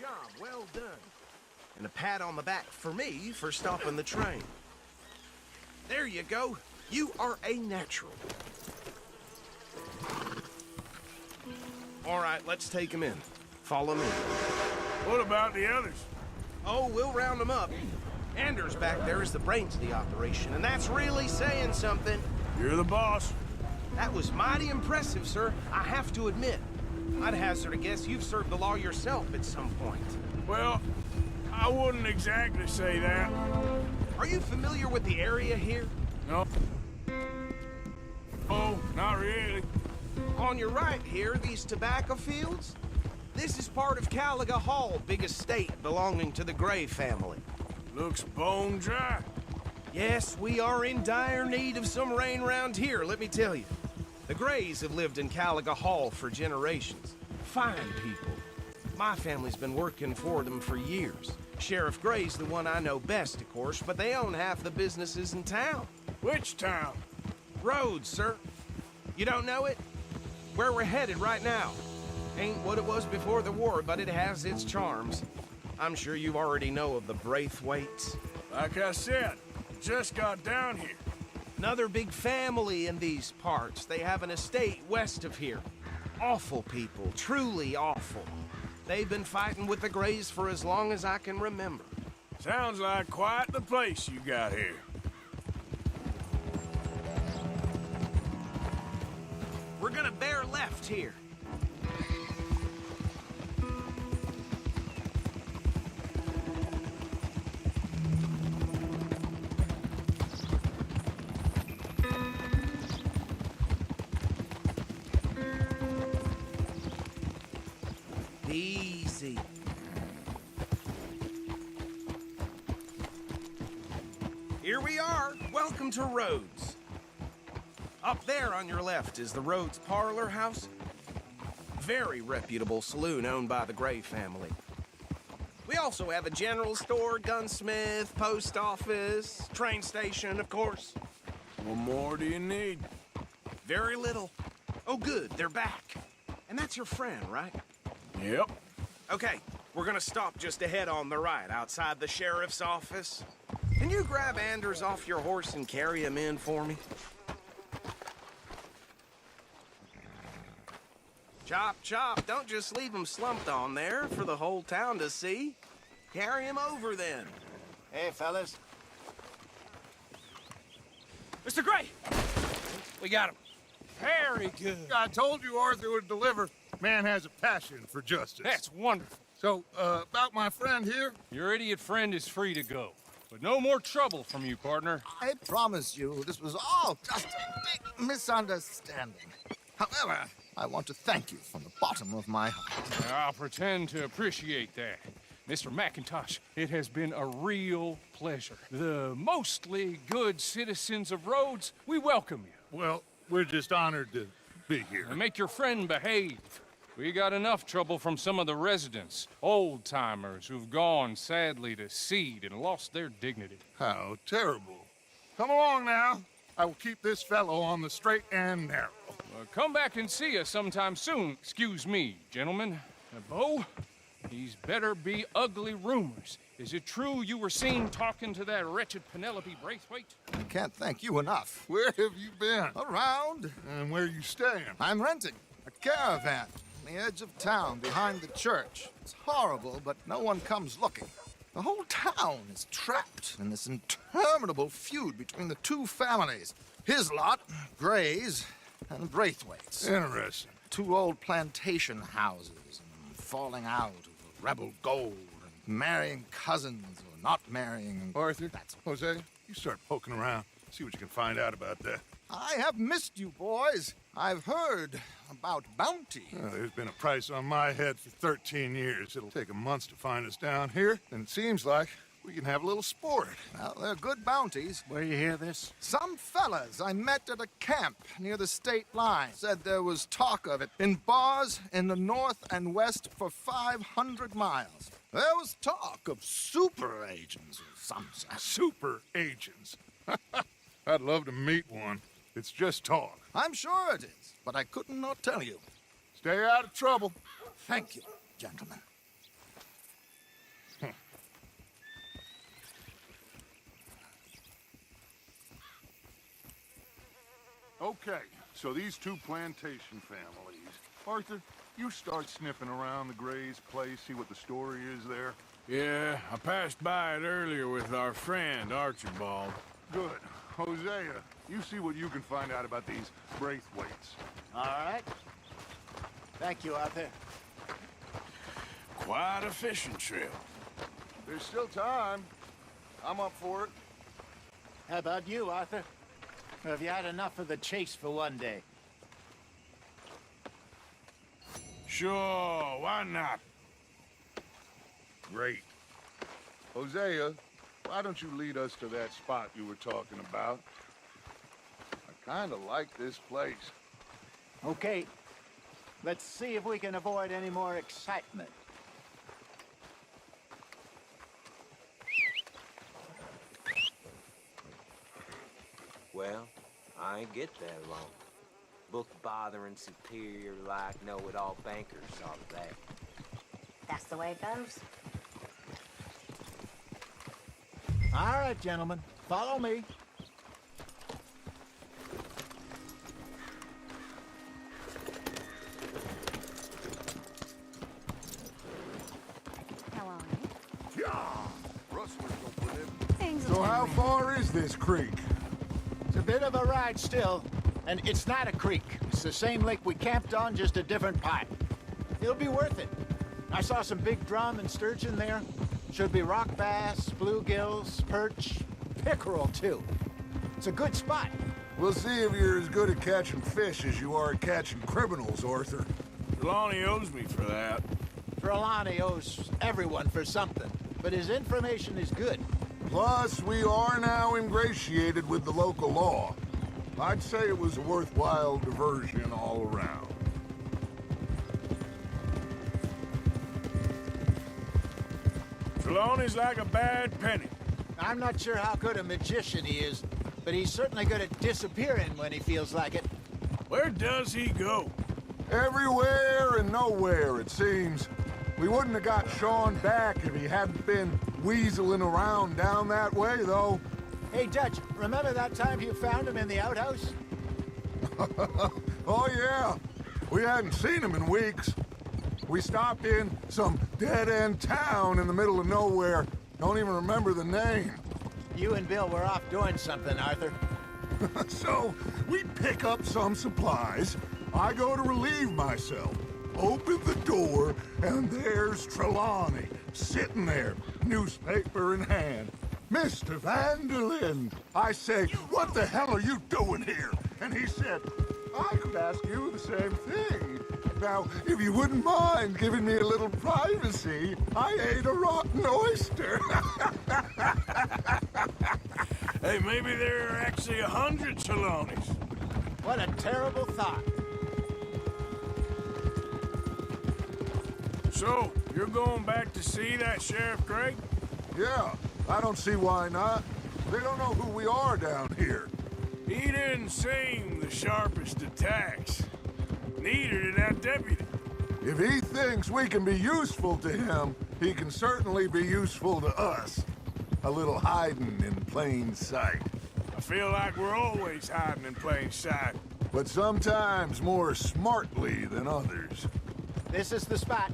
job well done. And a pat on the back for me for stopping the train. There you go. You are a natural. All right, let's take him in. Follow me. What about the others? Oh, we'll round them up. Anders back there is the brains of the operation, and that's really saying something. You're the boss. That was mighty impressive, sir. I have to admit. I'd hazard a guess you've served the law yourself at some point. Well, I wouldn't exactly say that. Are you familiar with the area here? No. Oh, not really. On your right here, these tobacco fields? This is part of Caliga Hall, big estate belonging to the Gray family. Looks bone dry. Yes, we are in dire need of some rain round here, let me tell you. The Grays have lived in Caliga Hall for generations. Fine people. My family's been working for them for years. Sheriff Gray's the one I know best, of course, but they own half the businesses in town. Which town? Rhodes, sir. You don't know it? Where we're headed right now. Ain't what it was before the war, but it has its charms. I'm sure you already know of the Braithwaites. Like I said, just got down here. Another big family in these parts. They have an estate west of here. Awful people, truly awful. They've been fighting with the Grays for as long as I can remember. Sounds like quite the place you got here. We're gonna bear left here. Easy. Here we are. Welcome to Rhodes. Up there on your left is the Rhodes Parlor House. Very reputable saloon owned by the Gray family. We also have a general store, gunsmith, post office, train station, of course. What more do you need? Very little. Oh, good, they're back. And that's your friend, right? Yep. Okay, we're gonna stop just ahead on the right, outside the sheriff's office. Can you grab Anders off your horse and carry him in for me? Chop, chop, don't just leave him slumped on there for the whole town to see. Carry him over then. Hey, fellas. Mr. Gray! We got him. Very good. I told you Arthur would deliver. Man has a passion for justice. That's wonderful. So, about my friend here? Your idiot friend is free to go. But no more trouble from you, partner. I promise you this was all just a big misunderstanding. However, I want to thank you from the bottom of my heart. I'll pretend to appreciate that. Mr. McIntosh, it has been a real pleasure. The mostly good citizens of Rhodes, we welcome you. Well, we're just honored to be here. And make your friend behave. We got enough trouble from some of the residents, old-timers who've gone, sadly, to seed and lost their dignity. How terrible. Come along now. I will keep this fellow on the straight and narrow. Come back and see us sometime soon. Excuse me, gentlemen. Bo, these better be ugly rumors. Is it true you were seen talking to that wretched Penelope Braithwaite? I can't thank you enough. Where have you been? Around. And where you staying? I'm renting a caravan on the edge of town behind the church. It's horrible, but no one comes looking. The whole town is trapped in this interminable feud between the two families. His lot, Gray's, and Braithwaite's. Interesting. Two old plantation houses, and falling out over rebel gold, and marrying cousins or not marrying. Arthur, That's Jose, you start poking around. See what you can find out about that. I have missed you, boys. I've heard about bounty. Well, there's been a price on my head for 13 years. It'll take 'em months to find us down here, and it seems like we can have a little sport. Well, they're good bounties. Where you hear this? Some fellas I met at a camp near the state line said there was talk of it in bars in the north and west for 500 miles. There was talk of super agents or some such. Super agents. I'd love to meet one. It's just talk. I'm sure it is, but I couldn't not tell you. Stay out of trouble. Thank you, gentlemen. Okay, so these two plantation families. Arthur, you start sniffing around the Gray's place, see what the story is there. Yeah, I passed by it earlier with our friend, Archibald. Good. Hosea, you see what you can find out about these Braithwaites. All right. Thank you, Arthur. Quite a fishing trip. There's still time. I'm up for it. How about you, Arthur? Or have you had enough of the chase for one day? Sure, why not? Great. Hosea, why don't you lead us to that spot you were talking about? I kind of like this place. Okay. Let's see if we can avoid any more excitement. Well, I ain't get that long. Book-bothering, superior-like, know-it-all bankers saw to that. That's the way it goes. All right, gentlemen. Follow me. How are you? Rustlers don't put in. Things So are how going. far is this creek? It's a bit of a ride still, and it's not a creek. It's the same lake we camped on, just a different pipe. It'll be worth it. I saw some big drum and sturgeon there. Should be rock bass, bluegills, perch, pickerel too. It's a good spot. We'll see if you're as good at catching fish as you are at catching criminals, Arthur. Trelawney owes me for that. Trelawney owes everyone for something, but his information is good. Plus, we are now ingratiated with the local law. I'd say it was a worthwhile diversion all around. Trelawney's like a bad penny. I'm not sure how good a magician he is, but he's certainly good at disappearing when he feels like it. Where does he go? Everywhere and nowhere, it seems. We wouldn't have got Sean back if he hadn't been weaseling around down that way, though. Hey, Dutch, remember that time you found him in the outhouse? Oh, yeah. We hadn't seen him in weeks. We stopped in some dead-end town in the middle of nowhere. Don't even remember the name. You and Bill were off doing something, Arthur. So, we pick up some supplies. I go to relieve myself. Open the door, and there's Trelawney, sitting there, newspaper in hand. Mr. Vanderlyn! I say, what the hell are you doing here? And he said, I could ask you the same thing. Now, if you wouldn't mind giving me a little privacy, I ate a rotten oyster. Hey, maybe there are actually 100 Trelawneys. What a terrible thought. So, you're going back to see that Sheriff Gray? Yeah, I don't see why not. They don't know who we are down here. He didn't seem the sharpest attacks. Neither did that deputy. If he thinks we can be useful to him, he can certainly be useful to us. A little hiding in plain sight. I feel like we're always hiding in plain sight. But sometimes more smartly than others. This is the spot.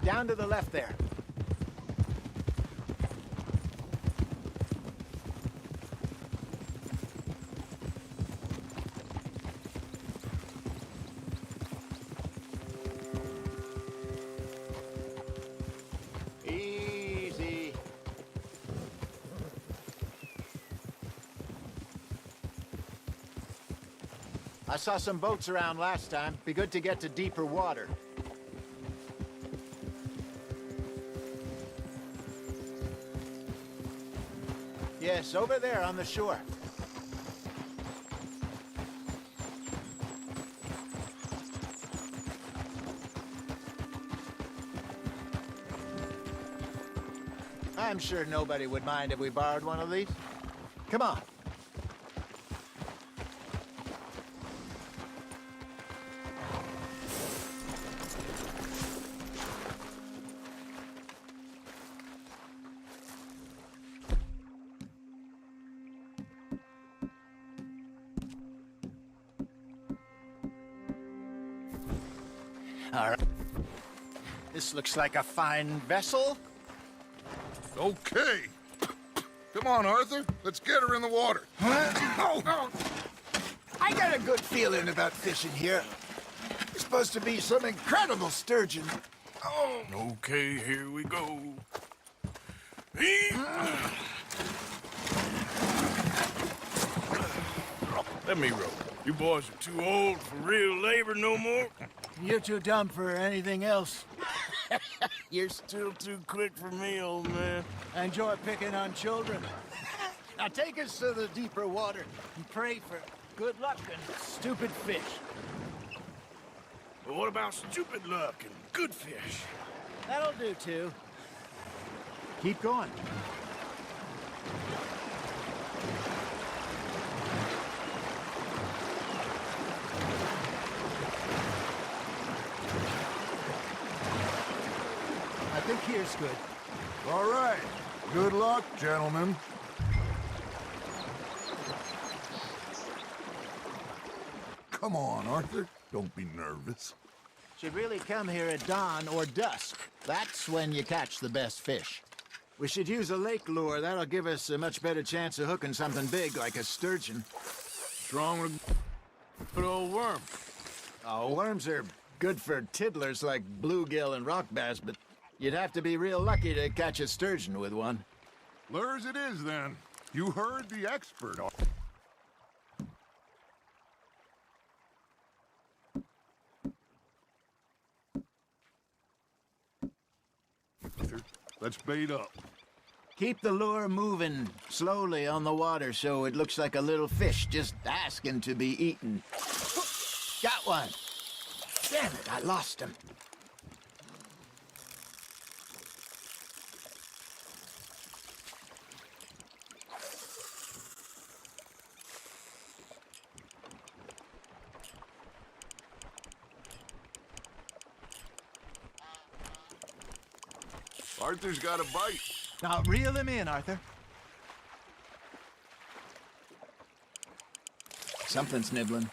Down to the left there. Easy. I saw some boats around last time. Be good to get to deeper water. Yes, over there on the shore. I'm sure nobody would mind if we borrowed one of these. Come on. All right. This looks like a fine vessel. Okay. Come on, Arthur. Let's get her in the water. Oh. I got a good feeling about fishing here. It's supposed to be some incredible sturgeon. Oh. Okay, here we go. Let me row. You boys are too old for real labor no more. You're too dumb for anything else. You're still too quick for me, old man. I enjoy picking on children. Now take us to the deeper water and pray for good luck and stupid fish. But what about stupid luck and good fish? That'll do, too. Keep going. I think here's good. All right. Good luck, gentlemen. Come on, Arthur. Don't be nervous. Should really come here at dawn or dusk. That's when you catch the best fish. We should use a lake lure. That'll give us a much better chance of hooking something big like a sturgeon. Strong with good old worm. Oh, worms are good for tiddlers like bluegill and rock bass, but you'd have to be real lucky to catch a sturgeon with one. Lures it is, then. You heard the expert. Arthur, let's bait up. Keep the lure moving slowly on the water so it looks like a little fish just asking to be eaten. Got one. Damn it, I lost him. Arthur's got a bite. Now reel him in, Arthur. Something's nibbling.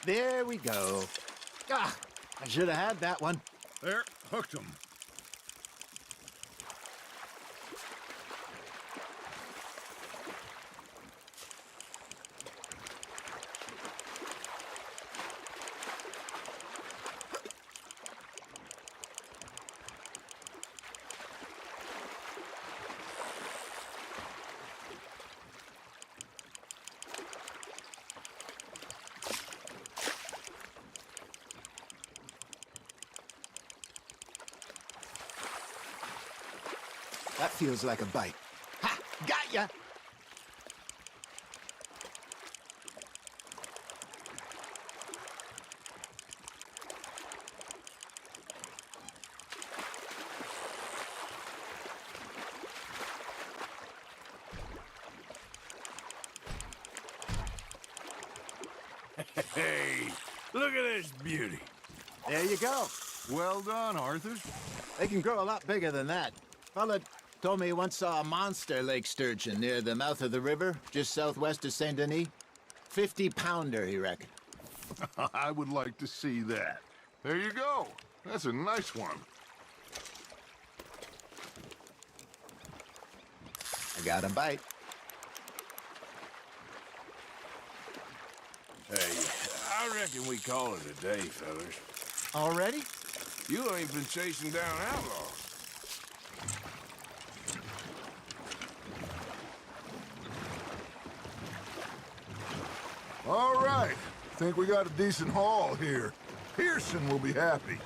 There we go. Ah, I should have had that one. There, hooked him. That feels like a bite. Ha! Got ya! Hey, look at this beauty. There you go. Well done, Arthur. They can grow a lot bigger than that. Fella told me he once saw a monster lake sturgeon near the mouth of the river, just southwest of Saint Denis. 50-pounder, he reckoned. I would like to see that. There you go. That's a nice one. I got a bite. Hey, I reckon we call it a day, fellas. Already? You ain't been chasing down outlaws. All right. Think we got a decent haul here. Pearson will be happy.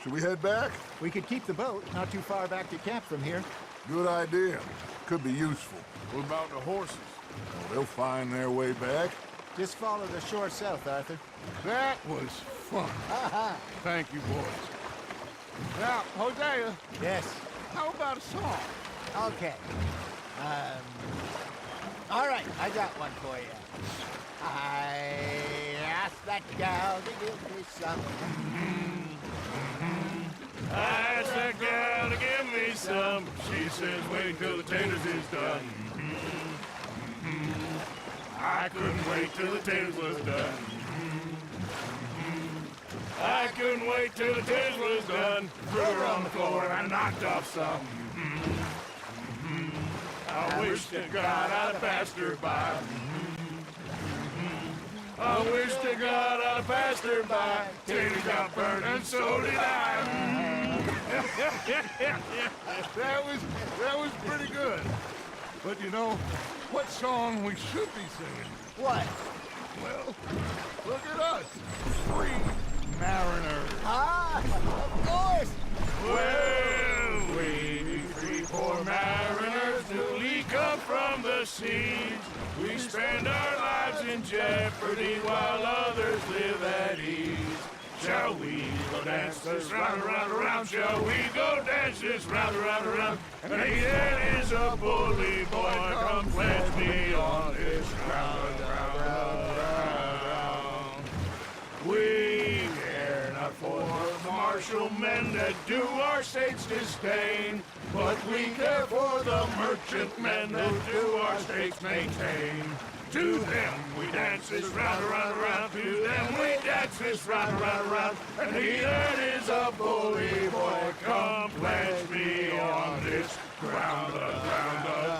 Should we head back? We could keep the boat not too far back to camp from here. Good idea. Could be useful. What about the horses? Well, they'll find their way back. Just follow the shore south, Arthur. That was fun. Thank you, boys. Now, Hosea, Yes. how about a song? Okay. All right, I got one for you. I asked that gal to give me some. I asked that gal to give me some. She says, wait till the taters is done. I couldn't wait till the taters was done. I couldn't wait till the tiz was done. Threw her on the floor and I knocked off some. I wish to God I'd passed her by. I wish to God I'd passed her by. Tater got burned and so did I. That was pretty good. But you know, what song we should be singing? What? Well, look at us. Free mariners. Ah, of course. Well, we three poor mariners newly come from the seas. We spend our lives in jeopardy while others live at ease. Shall we go dance this round, around, around? Shall we go dance this round, around, around? And he is a bully boy, come pledge me on this ground, ground, ground. We care not for the martial men that do our state's disdain, but we care for the merchant men that do our state's maintain. To them we dance this round, around, around. To them we dance this round, around, around. And he that is a bully boy, come pledge me on this ground, ground, ground, ground,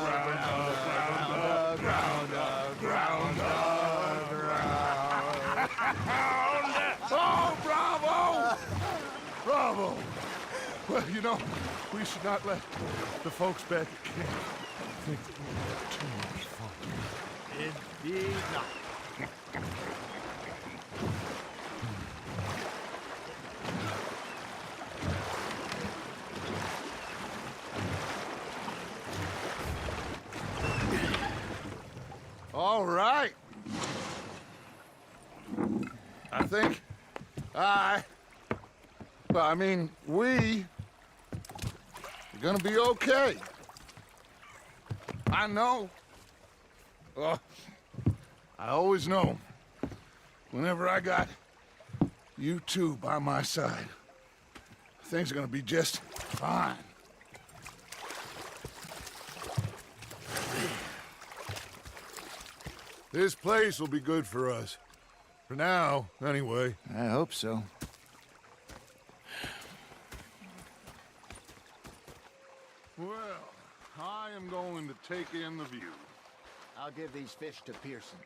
ground, ground, ground. Oh, bravo! Bravo! Well, you know, we should not let the folks back at camp think that we have too much fun. Indeed not. All right. I think we are gonna be okay. I know. Oh, I always know. Whenever I got you two by my side, things are gonna be just fine. This place will be good for us. For now, anyway. I hope so. Well, I am going to take in the view. I'll give these fish to Pearson.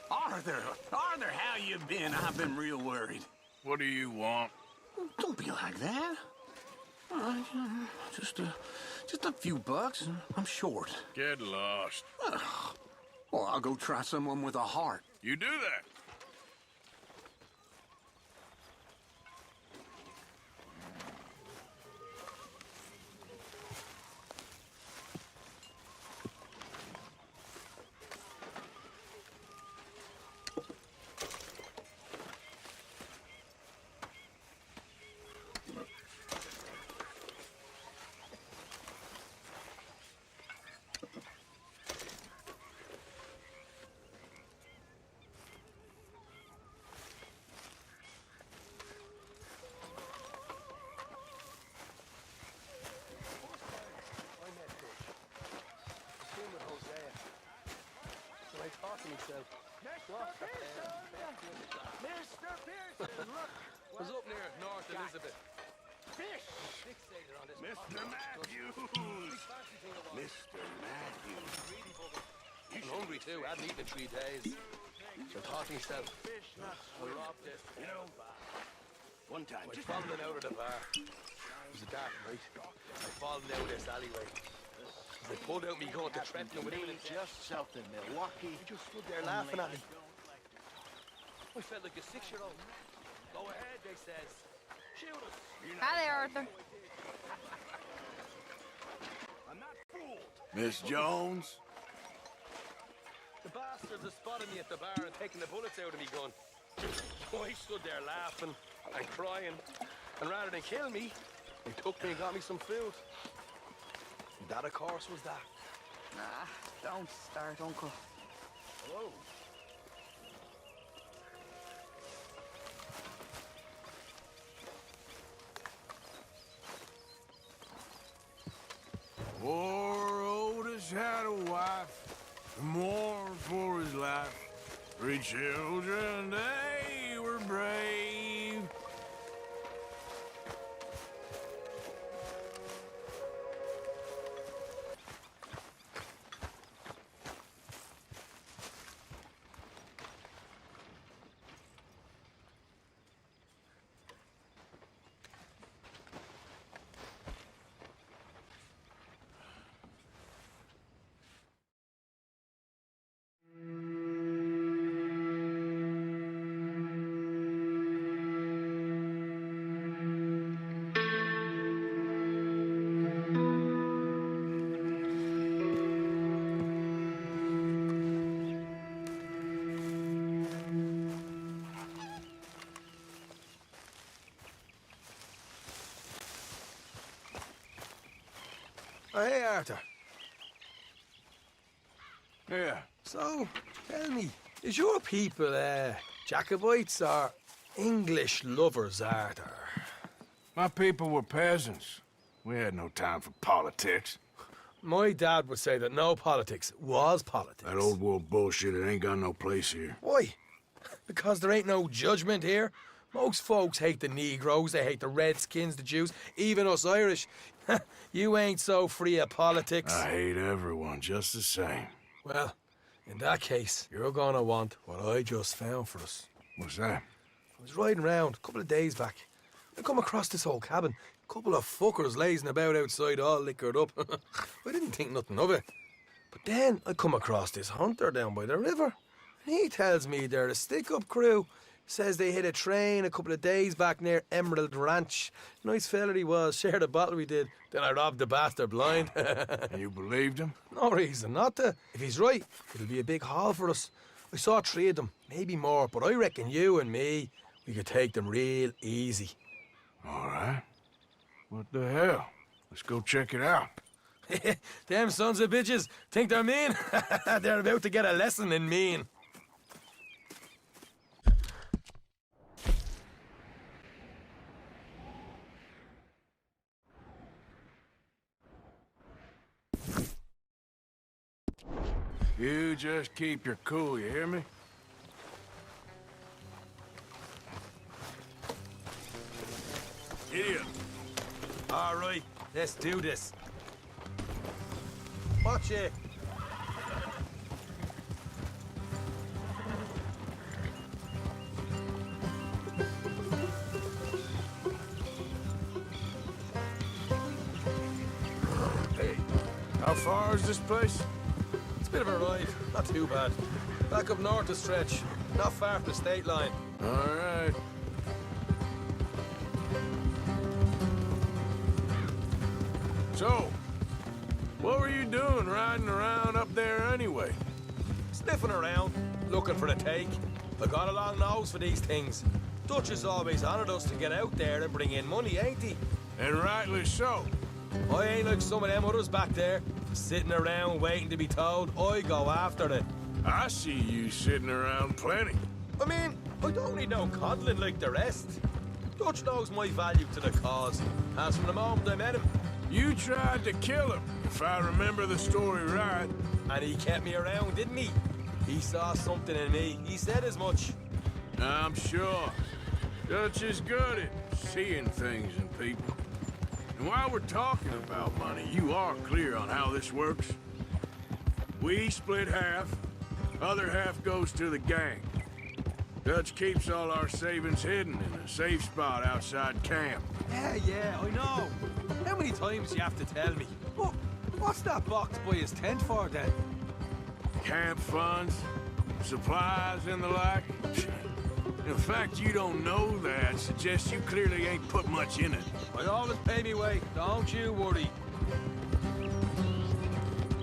Arthur, how you been? I've been real worried. What do you want? Don't be like that. All right, just a few bucks, and I'm short. Get lost. Well, I'll go try someone with a heart. You do that. Mr. Pearson, look! Was up near North Elizabeth. Fish! Mr. Matthews! Mr. Matthews. I'm hungry too. I hadn't eaten in 3 days. So I thought to myself, I robbed it. You know, one time, I fallen out of the bar. It was a dark night. I fallen out this alleyway. They pulled out me gun to threaten him with imminent death. Just south of Milwaukee. He just stood there laughing at me. I felt like a 6-year-old. Go ahead, they says. Shoot us. Hi there, Arthur. I'm not fooled. Miss Jones? The bastards have spotted me at the bar and taken the bullets out of me gun. So I stood there laughing and crying. And rather than kill me, they took me and got me some food. That, of course, was that. Nah, don't start, Uncle. Hello. Poor Otis had a wife, to mourn for his life. 3 children, they were brave. Oh, hey, Arthur. Yeah. So, tell me, is your people, Jacobites or English lovers, Arthur? My people were peasants. We had no time for politics. My dad would say that no politics was politics. That old world bullshit, it ain't got no place here. Why? Because there ain't no judgment here. Most folks hate the Negroes, they hate the Redskins, the Jews, even us Irish. You ain't so free of politics. I hate everyone just the same. Well, in that case, you're gonna want what I just found for us. What's that? I was riding around a couple of days back. I come across this old cabin. A couple of fuckers lazing about outside all liquored up. I didn't think nothing of it. But then I come across this hunter down by the river. And he tells me they're a stick-up crew. Says they hit a train a couple of days back near Emerald Ranch. Nice fella he was, shared a bottle we did. Then I robbed the bastard blind. You believed him? No reason not to. If he's right, it'll be a big haul for us. I saw 3 of them, maybe more, but I reckon you and me, we could take them real easy. All right. What the hell? Let's go check it out. Them sons of bitches think they're mean. They're about to get a lesson in mean. You just keep your cool, you hear me? Idiot. All right, let's do this. Watch it. Hey, how far is this place? It's a bit of a ride, not too bad. Back up north a stretch, not far from the state line. All right. So, what were you doing riding around up there anyway? Sniffing around, looking for a take. I got a long nose for these things. Dutch has always honoured us to get out there and bring in money, ain't he? And rightly so. I ain't like some of them others back there, sitting around waiting to be told. I go after it. I see you sitting around plenty. I mean, I don't need no coddling like the rest. Dutch knows my value to the cause, as from the moment I met him. You tried to kill him, if I remember the story right. And he kept me around, didn't he? He saw something in me. He said as much. I'm sure. Dutch is good at seeing things in people. And while we're talking about money, you are clear on how this works? We split half, other half goes to the gang. Dutch keeps all our savings hidden in a safe spot outside camp. Yeah, I know. How many times do you have to tell me? But what's that box by his tent for, then? Camp funds, supplies, and the like. The fact you don't know that suggests you clearly ain't put much in it. I always pay me way, don't you worry.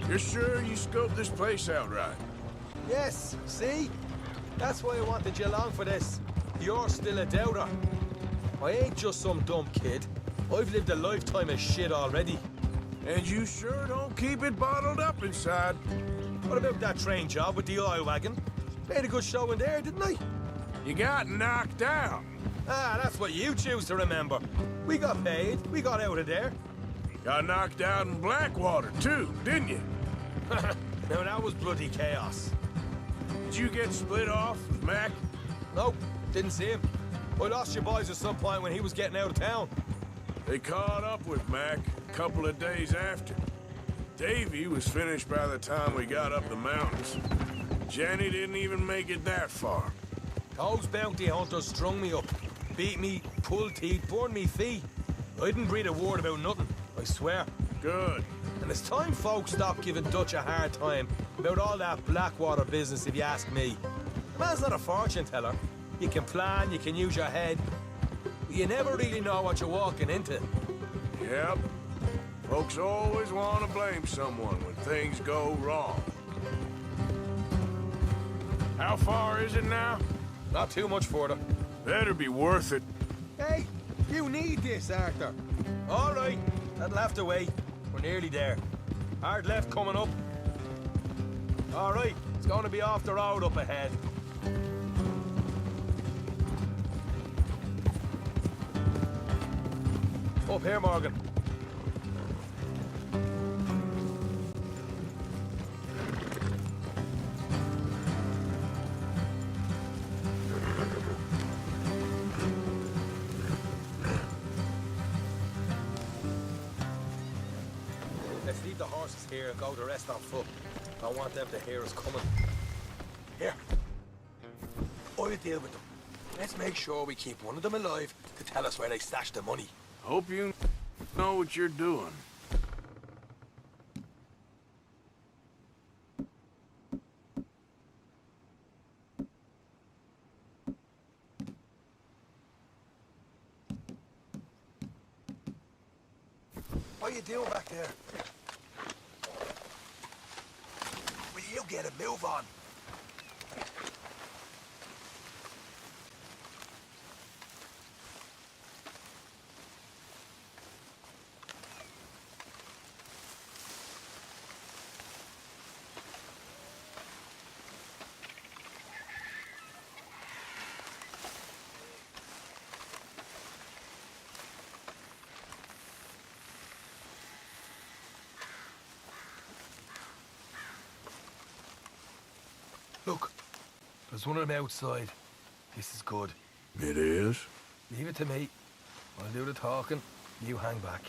You're sure you scoped this place out right? Yes, see? That's why I wanted you along for this. You're still a doubter. I ain't just some dumb kid. I've lived a lifetime of shit already. And you sure don't keep it bottled up inside. What about that train job with the oil wagon? Made a good show in there, didn't I? You got knocked out. Ah, that's what you choose to remember. We got paid. We got out of there. Got knocked out in Blackwater, too, didn't you? Now that was bloody chaos. Did you get split off with Mac? Nope, didn't see him. I lost your boys at some point when he was getting out of town. They caught up with Mac a couple of days after. Davy was finished by the time we got up the mountains. Jenny didn't even make it that far. Those bounty hunters strung me up, beat me, pulled teeth, burned me feet. I didn't breathe a word about nothing, I swear. Good. And it's time folks stop giving Dutch a hard time about all that Blackwater business, if you ask me. The man's not a fortune teller. You can plan, you can use your head, but you never really know what you're walking into. Yep. Folks always want to blame someone when things go wrong. How far is it now? Not too much further. Better be worth it. Hey, you need this, Arthur. All right, that'll have to wait. We're nearly there. Hard left coming up. All right, it's going to be off the road up ahead. Up here, Morgan. Let's leave the horses here and go the rest on foot. I want them to hear us coming. Here. I'll deal with them. Let's make sure we keep one of them alive to tell us where they stashed the money. Hope you know what you're doing. What are you doing back there? Will you get a move on? Look, there's one of them outside. This is good. It is? Leave it to me. I'll do the talking. You hang back.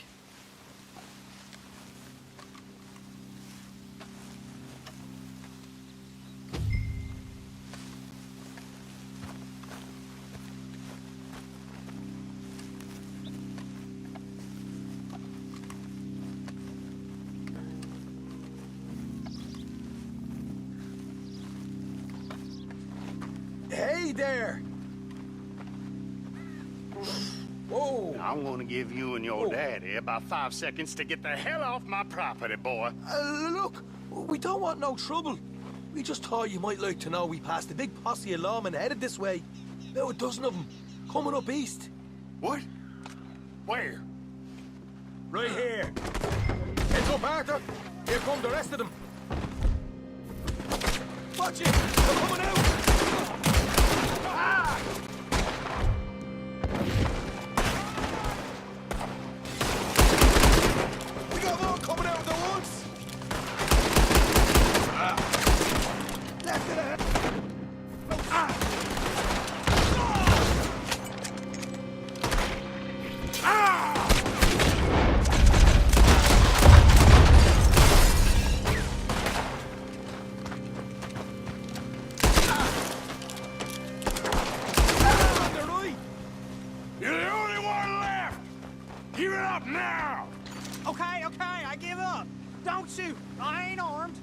Hey there! Whoa! I'm gonna give you and your daddy about 5 seconds to get the hell off my property, boy. Look, we don't want no trouble. We just thought you might like to know we passed a big posse of lawmen headed this way. About a dozen of them, coming up east. What? Where? Right here. Heads up, Arthur. Here come the rest of them. Watch it! They're coming out! Ah! We got more coming out of the woods! Left it ahead! Ah! You're the only one left! Give it up now! Okay, I give up. Don't shoot. I ain't armed.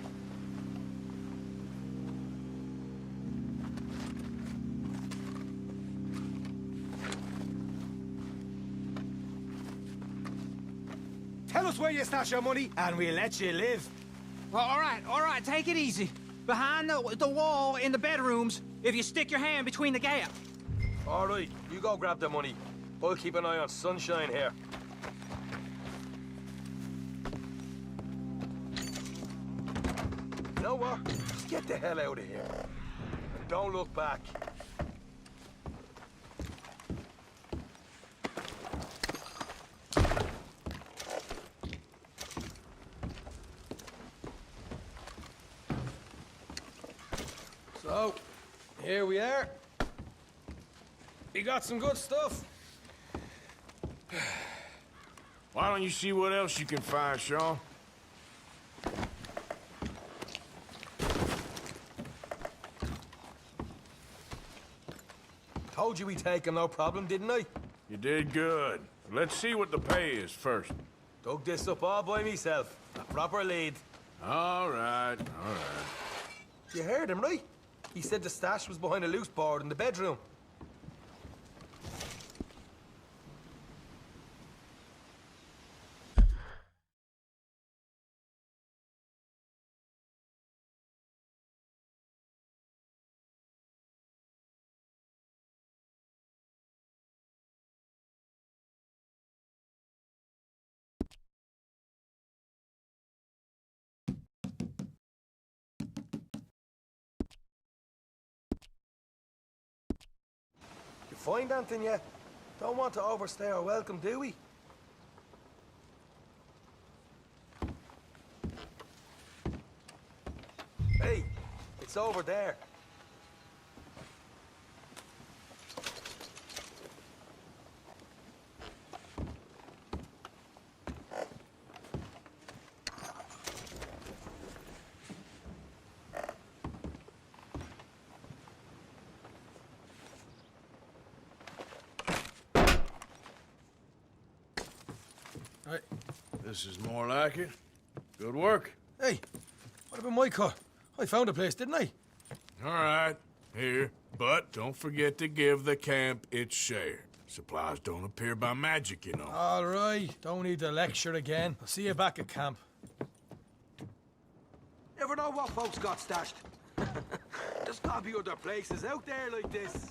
Tell us where you stash your money, and we'll let you live. Well, all right, take it easy. Behind the wall in the bedrooms, if you stick your hand between the gap. All right, you go grab the money. I'll keep an eye on Sunshine here. You know what? Just get the hell out of here. And don't look back. So, here we are. You got some good stuff. Why don't you see what else you can find, Sean? Told you we'd take him, no problem, didn't I? You did good. Let's see what the pay is first. Dug this up all by myself. A proper lead. All right, all right. You heard him, right? He said the stash was behind a loose board in the bedroom. You find anything yet? Don't want to overstay our welcome, do we? Hey, it's over there. Hey, this is more like it. Good work. Hey, what about my car? I found a place, didn't I? All right, here. But don't forget to give the camp its share. Supplies don't appear by magic, you know. All right, don't need to lecture again. I'll see you back at camp. Never know what folks got stashed. There's gotta be other places out there like this.